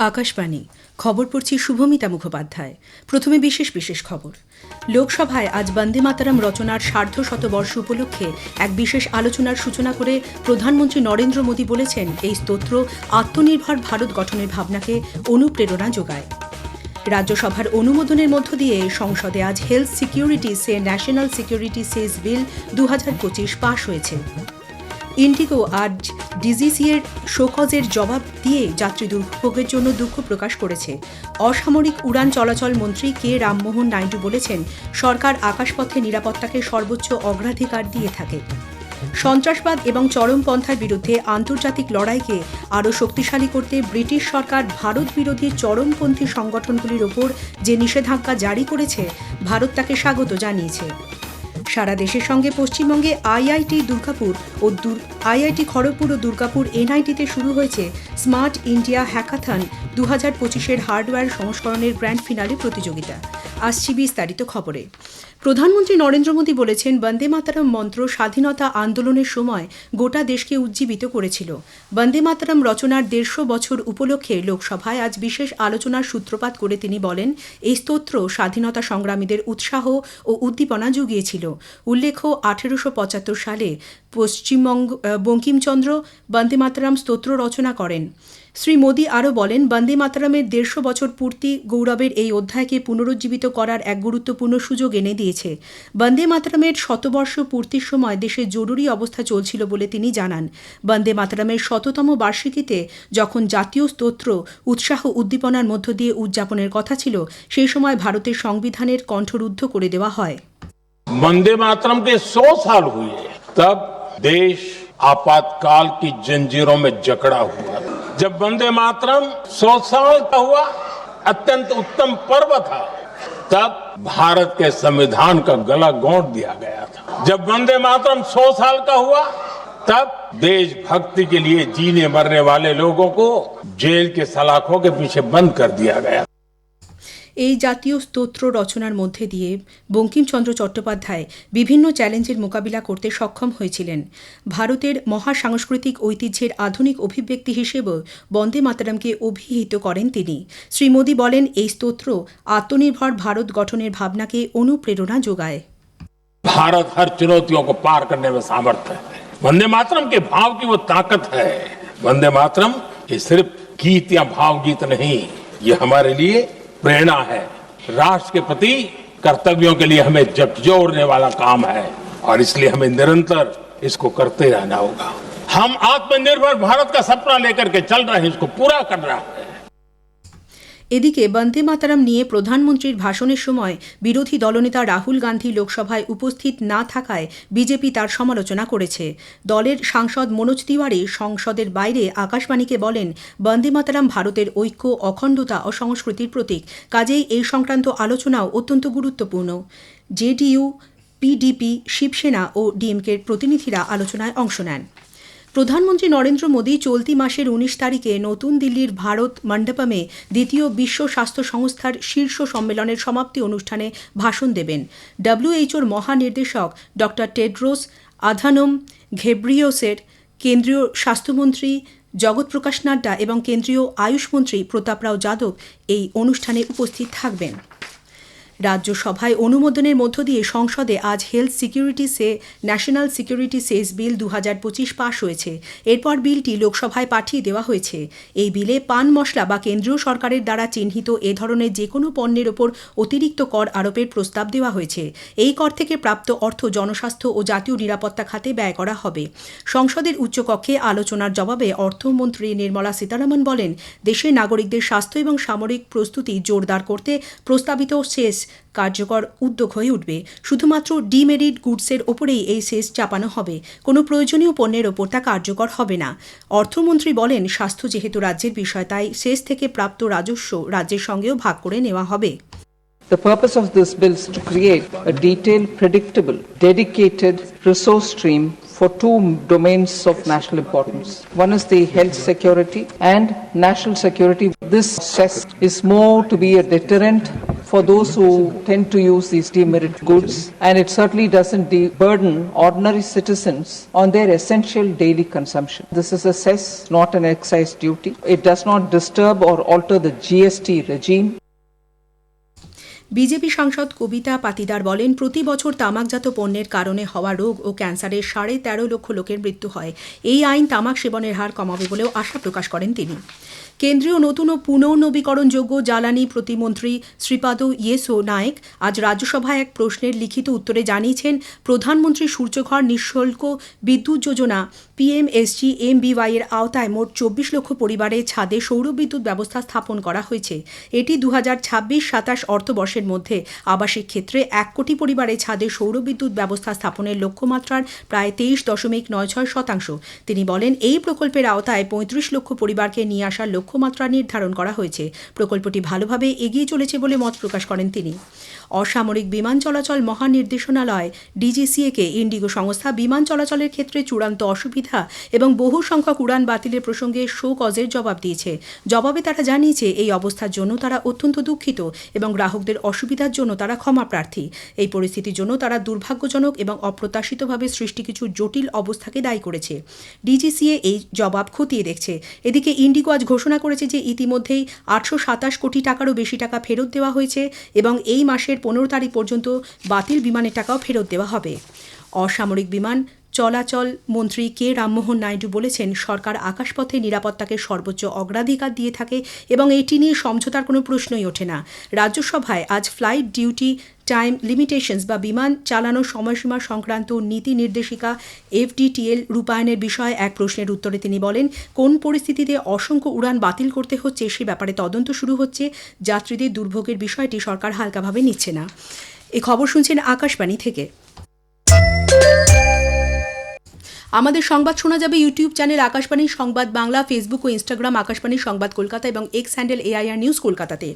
আকাশবাণী খবর পড়ছি শুভমিতা মুখোপাধ্যায়। প্রথমে বিশেষ খবর। লোকসভায় আজ বন্দে মাতরম রচনার সার্ধশতবর্ষ উপলক্ষে এক বিশেষ আলোচনার সূচনা করে প্রধানমন্ত্রী নরেন্দ্র মোদী বলেছেন, এই স্তোত্র আত্মনির্ভর ভারত গঠনের ভাবনাকে অনুপ্রেরণা যোগায়। রাজ্যসভার অনুমোদনের মধ্য দিয়ে সংসদে আজ হেলথ সিকিউরিটি সে ন্যাশনাল সিকিউরিটি সেস বিল 2025 পাশ হয়েছে। ইন্ডিগো আজ ডিজিসিএর শোকজের জবাব দিয়ে যাত্রী দুর্ভোগের জন্য দুঃখ প্রকাশ করেছে। অসামরিক উড়ান চলাচল মন্ত্রী কে রামমোহন নাইডু বলেছেন, সরকার আকাশপথে নিরাপত্তাকে সর্বোচ্চ অগ্রাধিকার দিয়ে থাকে। সন্ত্রাসবাদ এবং চরমপন্থার বিরুদ্ধে আন্তর্জাতিক লড়াইকে আরও শক্তিশালী করতে ব্রিটিশ সরকার ভারত বিরোধী চরমপন্থী সংগঠনগুলির ওপর যে নিষেধাজ্ঞা জারি করেছে, ভারত তাকে স্বাগত জানিয়েছে। সারা দেশের সঙ্গে পশ্চিমবঙ্গে আইআইটি দুর্গাপুর ও আইআইটি খড়গপুর ও দুর্গাপুর এনআইটিতে শুরু হয়েছে স্মার্ট ইন্ডিয়া হ্যাকাথন 2025-এর হার্ডওয়্যার সংস্করণের গ্র্যান্ড ফিনালে প্রতিযোগিতা। আসছি বিস্তারিত খবরে। প্রধানমন্ত্রী নরেন্দ্র মোদী বলেছেন, বন্দে মাতরম মন্ত্র স্বাধীনতা আন্দোলনের সময় গোটা দেশকে উজ্জীবিত করেছিল। বন্দে মাতরম রচনার 150 বছর উপলক্ষে লোকসভায় আজ বিশেষ আলোচনার সূত্রপাত করে তিনি বলেন, এই স্তোত্র স্বাধীনতা সংগ্রামীদের উৎসাহ ও উদ্দীপনা জুগিয়েছিল। উল্লেখ্য, 1875 সালে বঙ্কিমচন্দ্র বন্দে মাতরম স্তোত্র রচনা করেন। শ্রী মোদী আরও বলেন, বন্দে মাতরমের 150 বছর পূর্তি গৌরবের এই অধ্যায়কে পুনরুজ্জীবিত করার এক গুরুত্বপূর্ণ সুযোগ এনে দিয়েছে। বন্দে মাতরমের শতবর্ষ পূর্তির সময় দেশে জরুরি অবস্থা চলছিল বলে তিনি জানান। বন্দে মাতরমের 100তম বার্ষিকীতে যখন জাতীয় স্তোত্র উৎসাহ উদ্দীপনার মধ্য দিয়ে উদযাপনের কথা ছিল, সেই সময় ভারতের সংবিধানের কণ্ঠরুদ্ধ করে দেওয়া হয়। वंदे मातरम के 100 साल हुए तब देश आपातकाल की जंजीरों में जकड़ा हुआ। जब वंदे मातरम 100 साल का हुआ, अत्यंत उत्तम पर्व था, तब भारत के संविधान का गला घोंट दिया गया था। जब वंदे मातरम 100 साल का हुआ, तब देशभक्ति के लिए जीने मरने वाले लोगों को जेल के सलाखों के पीछे बंद कर दिया गया। এই জাতীয় স্তোত্র রচনার মধ্যে দিয়ে বঙ্কিমচন্দ্র চট্টোপাধ্যায় বিভিন্ন চ্যালেঞ্জের মোকাবিলা করতে সক্ষম হয়েছিলেন। ভারতের মহাসাংস্কৃতিক ঐতিহ্যের আধুনিক অভিব্যক্তি হিসেবেও বন্দে মাতরমকে অভিহিত করেন তিনি। শ্রী মোদী বলেন, এই স্তোত্র আত্মনির্ভর ভারত গঠনের ভাবনাকে অনুপ্রেরণা যোগায়। भारत हर चुनौतियों को पार करने में सामर्थ है। वंदे मातरम के भाव की वो ताकत है। वंदे मातरम ये सिर्फ गीत या भावगीत नहीं, ये हमारे लिए प्रेरणा है। राष्ट्र के प्रति कर्तव्यों के लिए हमें झकझोरने वाला काम है और इसलिए हमें निरंतर इसको करते रहना होगा। हम आत्मनिर्भर भारत का सपना लेकर के चल रहे हैं, इसको पूरा करना है। এদিকে বন্দে মাতরম নিয়ে প্রধানমন্ত্রীর ভাষণের সময় বিরোধী দলনেতা রাহুল গান্ধী লোকসভায় উপস্থিত না থাকায় বিজেপি তার সমালোচনা করেছে। দলের সাংসদ মনোজ তিওয়ারি সংসদের বাইরে আকাশবাণীকে বলেন, বন্দে মাতরম ভারতের ঐক্য, অখণ্ডতা ও সংস্কৃতির প্রতীক, কাজেই এই সংক্রান্ত আলোচনাও অত্যন্ত গুরুত্বপূর্ণ। জেডিইউ, পিডিপি, শিবসেনা ও ডিএমকের প্রতিনিধিরা আলোচনায় অংশ নেন। প্রধানমন্ত্রী নরেন্দ্র মোদী চলতি মাসের 19 তারিখে নতুন দিল্লির ভারত মণ্ডপমে দ্বিতীয় বিশ্ব স্বাস্থ্য সংস্থার শীর্ষ সম্মেলনের সমাপ্তি অনুষ্ঠানে ভাষণ দেবেন। ডব্লিউএইচওর মহানির্দেশক ড টেড্রোস আধানোম ঘেব্রিয়েসাসের, কেন্দ্রীয় স্বাস্থ্যমন্ত্রী জগৎ প্রকাশ নাড্ডা এবং কেন্দ্রীয় আয়ুষ মন্ত্রী প্রতাপ রাও যাদব এই অনুষ্ঠানে উপস্থিত থাকবেন। রাজ্যসভায় অনুমোদনের মধ্য দিয়ে সংসদে আজ হেলথ সিকিউরিটি সে ন্যাশনাল সিকিউরিটি সেস বিল 2025 পাশ হয়েছে। এরপর বিলটি লোকসভায় পাঠিয়ে দেওয়া হয়েছে। এই বিলে পান মশলা বা কেন্দ্রীয় সরকারের দ্বারা চিহ্নিত এ ধরনের যে কোনো পণ্যের ওপর অতিরিক্ত কর আরোপের প্রস্তাব দেওয়া হয়েছে। এই কর থেকে প্রাপ্ত অর্থ জনস্বাস্থ্য ও জাতীয় নিরাপত্তা খাতে ব্যয় করা হবে। সংসদের উচ্চকক্ষে আলোচনার জবাবে অর্থমন্ত্রী নির্মলা সীতারামন বলেন, দেশের নাগরিকদের স্বাস্থ্য এবং সামরিক প্রস্তুতি জোরদার করতে প্রস্তাবিত সেস কার্যকর উদ্যোগ হয়ে উঠবে। শুধুমাত্র ডিমেরিট গুডসের ওপরেই এই সেস চাপানো হবে, কোনো প্রয়োজনীয় পণ্যের ওপর তা কার্যকর হবে না। অর্থমন্ত্রী বলেন, স্বাস্থ্য যেহেতু রাজ্যের বিষয়, তাই সেস থেকে প্রাপ্ত রাজস্ব রাজ্যের সঙ্গেও ভাগ করে নেওয়া হবে। The purpose of this bill is to create a detailed, predictable, dedicated resource stream for two domains of national importance. One is the health security and national security. This cess is more to be a deterrent for those who tend to use these demerit goods, and it certainly doesn't burden ordinary citizens on their essential daily consumption. This is a cess, not an excise duty. It does not disturb or alter the GST regime. BJP সাংসদ কবিতা পাতিদার বলেন, প্রতি বছর তামাকজাত পণ্যের কারণে হওয়া রোগ ও ক্যান্সারের 13.5 লক্ষ লোকের মৃত্যু হয়। এই আইন তামাক সেবনের হার কমাবে বলেও আশা প্রকাশ করেন তিনি। কেন্দ্রীয় নতুন ও পুনর্নবীকরণযোগ্য জ্বালানি প্রতিমন্ত্রী শ্রীপাদ ইয়েসো নায়েক আজ রাজ্যসভায় এক প্রশ্নের লিখিত উত্তরে জানিয়েছেন, প্রধানমন্ত্রী সূর্যঘর নিঃশুল্ক বিদ্যুৎ যোজনা PMSG-MBY এর আওতায় মোট 24 লক্ষ পরিবারের ছাদে সৌরবিদ্যুৎ ব্যবস্থা স্থাপন করা হয়েছে। এটি 2026-27 অর্থবর্ষের মধ্যে আবাসিক ক্ষেত্রে 1 কোটি পরিবারের ছাদে সৌরবিদ্যুৎ ব্যবস্থা স্থাপনের লক্ষ্যমাত্রার প্রায় 23.96%। তিনি বলেন, এই প্রকল্পের আওতায় 35 লক্ষ পরিবারকে নিয়ে আসার লক্ষ্যমাত্রা নির্ধারণ করা হয়েছে। প্রকল্পটি ভালোভাবে এগিয়ে চলেছে বলে মত প্রকাশ করেন তিনি। অসামরিক বিমান চলাচল মহানির্দেশনালয় DGCA-কে ইন্ডিগো সংস্থা বিমান চলাচলের ক্ষেত্রে চূড়ান্ত অসুবিধা এবং বহু সংখ্যক উড়ান বাতিলের প্রসঙ্গে শো কজের জবাব দিয়েছে। জবাবে তারা জানিয়েছে, এই অবস্থার জন্য তারা অত্যন্ত দুঃখিত এবং গ্রাহকদের অসুবিধার জন্য তারা ক্ষমা প্রার্থী। এই পরিস্থিতির জন্য তারা দুর্ভাগ্যজনক এবং অপ্রত্যাশিতভাবে সৃষ্টি কিছু জটিল অবস্থাকে দায়ী করেছে। DGCA এই জবাব খতিয়ে দেখছে। এদিকে ইন্ডিগো আজ ঘোষণা করেছে যে ইতিমধ্যেই 827 কোটি টাকারও বেশি টাকা ফেরত দেওয়া হয়েছে এবং এই মাসের 15 তারিখ পর্যন্ত বাতিল বিমানের টাকাও ফেরত দেওয়া হবে। অসামরিক বিমান চলাচল মন্ত্রী কে রামমোহন নাইডু বলেছেন, সরকার আকাশপথে নিরাপত্তাকে সর্বোচ্চ অগ্রাধিকার দিয়ে থাকে এবং এটি নিয়ে সমঝোতার কোনো প্রশ্নই ওঠে না। রাজ্যসভায় আজ ফ্লাইট ডিউটি টাইম লিমিটেশনস বা বিমান চালানোর সময়সীমা সংক্রান্ত নীতি নির্দেশিকা FDTL রূপায়ণের বিষয়ে এক প্রশ্নের উত্তরে তিনি বলেন, কোন পরিস্থিতিতে অসংখ্য উড়ান বাতিল করতে হচ্ছে সে ব্যাপারে তদন্ত শুরু হচ্ছে। যাত্রীদের দুর্ভোগের বিষয়টি সরকার হালকাভাবে নিচ্ছে না। এই খবর শুনছেন আকাশবাণী থেকে। আমাদের সংবাদ শোনা যাবে ইউটিউব চ্যানেল আকাশবাণী সংবাদ বাংলা, ফেসবুক ও ইনস্টাগ্রাম আকাশবাণী সংবাদ কলকাতা এবং এক্স হ্যান্ডেল AIR নিউজ কলকাতাতে।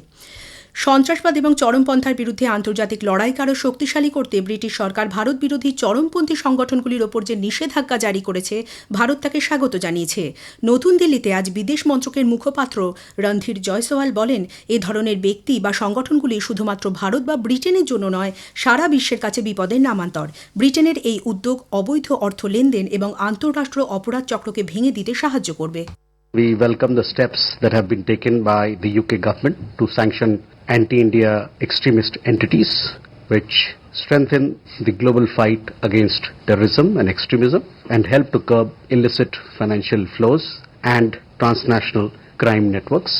সন্ত্রাসবাদ এবং চরমপন্থার বিরুদ্ধে আন্তর্জাতিক লড়াইকে আরও শক্তিশালী করতে ব্রিটিশ সরকার ভারত বিরোধী চরমপন্থী সংগঠনগুলির ওপর যে নিষেধাজ্ঞা জারি করেছে, ভারত তাকে স্বাগত জানিয়েছে। নতুন দিল্লিতে আজ বিদেশ মন্ত্রকের মুখপাত্র রণধীর জয়সওয়াল বলেন, এ ধরনের ব্যক্তি বা সংগঠনগুলি শুধুমাত্র ভারত বা ব্রিটেনের জন্য নয়, সারা বিশ্বের কাছে বিপদের নামান্তর। ব্রিটেনের এই উদ্যোগ অবৈধ অর্থ লেনদেন এবং আন্তঃরাষ্ট্র অপরাধ চক্রকে ভেঙে দিতে সাহায্য করবে। We welcome the steps that have been taken by the UK government to sanction anti-India extremist entities, which strengthen the global fight against terrorism and extremism and help to curb illicit financial flows and transnational crime networks.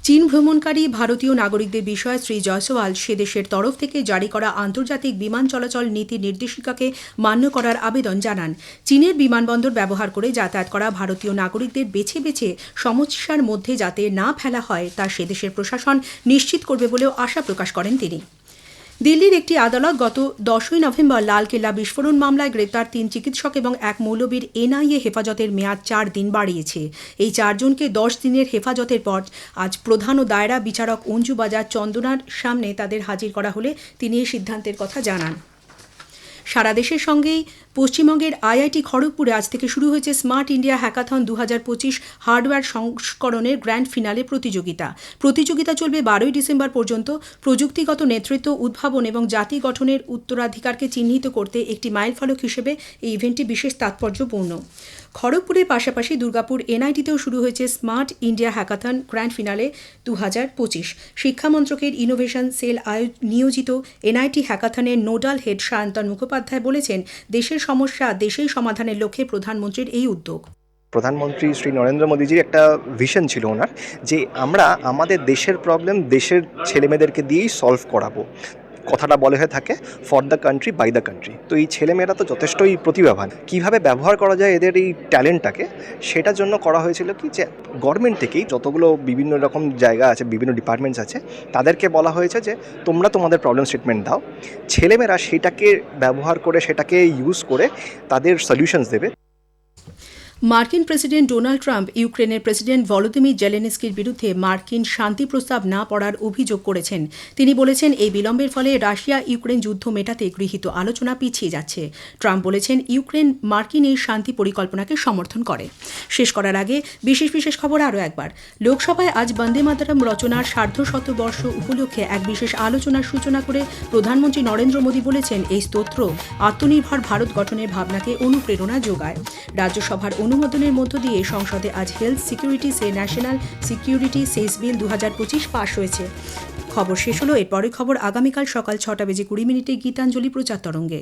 চীন ভ্রমণকারী ভারতীয় নাগরিকদের বিষয়ে শ্রী জয়সওয়াল সে দেশের তরফ থেকে জারি করা আন্তর্জাতিক বিমান চলাচল নীতি নির্দেশিকাকে মান্য করার আবেদন জানান। চীনের বিমানবন্দর ব্যবহার করে যাতায়াত করা ভারতীয় নাগরিকদের বেছে বেছে সমস্যার মধ্যে যাতে না ফেলা হয় তা সে দেশের প্রশাসন নিশ্চিত করবে বলেও আশা প্রকাশ করেন তিনি। দিল্লির একটি আদালত গত 10ই নভেম্বর লালকেল্লা বিস্ফোরণ মামলায় গ্রেপ্তার 3 চিকিৎসক এবং 1 মৌলবীর NIA হেফাজতের মেয়াদ 4 দিন বাড়িয়েছে। এই 4 জনকে 10 দিনের হেফাজতের পর আজ প্রধান ও দায়রা বিচারক অঞ্জু বাজার চন্দনার সামনে তাদের হাজির করা হলে তিনি এই সিদ্ধান্তের কথা জানান। সারা দেশের সঙ্গেই পশ্চিমবঙ্গের IIT খড়গপুরে আজ থেকে শুরু হয়েছে স্মার্ট ইন্ডিয়া হ্যাকাথন 2025 হার্ডওয়্যার সংস্করণের গ্র্যান্ড ফিনালে প্রতিযোগিতা চলবে 12ই ডিসেম্বর পর্যন্ত। প্রযুক্তিগত নেতৃত্ব, উদ্ভাবন এবং জাতি গঠনের উত্তরাধিকারকে চিহ্নিত করতে একটি মাইলফলক হিসেবে এই ইভেন্টটি বিশেষ তাৎপর্যপূর্ণ। খড়গপুরের পাশাপাশি দুর্গাপুর NIT-তেও শুরু হয়েছে smart India hackathon grand finale 2025। শিক্ষা মন্ত্রকের ইনোভেশন সেল নিয়োজিত NIT হ্যাকাথনের নোডাল হেড সায়ন্তন মুখোপাধ্যায় বলেছেন, দেশের সমস্যা দেশেই সমাধানের লক্ষ্যে প্রধানমন্ত্রীর এই উদ্যোগ। প্রধানমন্ত্রী শ্রী নরেন্দ্র মোদীজির একটা ভিশন ছিল ওনার, যে আমরা আমাদের দেশের প্রবলেম দেশের ছেলেমেয়েদেরকে দিয়েই সলভ করাবো। কথাটা বলে হয়ে থাকে, for the country by the country. তো এই ছেলেমেয়েরা তো যথেষ্টই প্রতিভাবান, কীভাবে ব্যবহার করা যায় এদের এই ট্যালেন্টটাকে, সেটার জন্য করা হয়েছিল কি, যে গভর্নমেন্ট থেকেই যতগুলো বিভিন্ন রকম জায়গা আছে, বিভিন্ন ডিপার্টমেন্টস আছে, তাদেরকে বলা হয়েছে যে তোমরা তোমাদের প্রবলেম স্টেটমেন্ট দাও, ছেলেমেয়েরা সেটাকে ব্যবহার করে, সেটাকে ইউজ করে তাদের সলিউশনস দেবে। মার্কিন প্রেসিডেন্ট ডোনাল্ড ট্রাম্প ইউক্রেনের প্রেসিডেন্ট ভলোদিমির জেলেনস্কির বিরুদ্ধে মার্কিন শান্তি প্রস্তাব না পড়ার অভিযোগ করেছেন। তিনি বলেছেন, এই বিলম্বের ফলে রাশিয়া ইউক্রেন যুদ্ধ মেটাতে গৃহীত আলোচনা পিছিয়ে যাচ্ছে। ট্রাম্প বলেছেন, ইউক্রেন মার্কিন এই শান্তি পরিকল্পনাকে সমর্থন করে। শেষ করার আগে বিশেষ খবর আরও একবার। লোকসভায় আজ বন্দে মাতরম রচনার সার্ধশতবর্ষ উপলক্ষে এক বিশেষ আলোচনার সূচনা করে প্রধানমন্ত্রী নরেন্দ্র মোদী বলেছেন, এই স্তোত্র আত্মনির্ভর ভারত গঠনের ভাবনাকে অনুপ্রেরণা যোগায়। রাজ্যসভার অনুমোদনের মধ্য দিয়ে সংসদে আজ হেলথ সিকিউরিটি ন্যাশনাল সিকিউরিটি সেস বিল 2025 পাশ হয়েছে। খবর শেষ হলো। এরপরের খবর আগামীকাল সকাল 6:20 গীতাঞ্জলি প্রচার তরঙ্গে।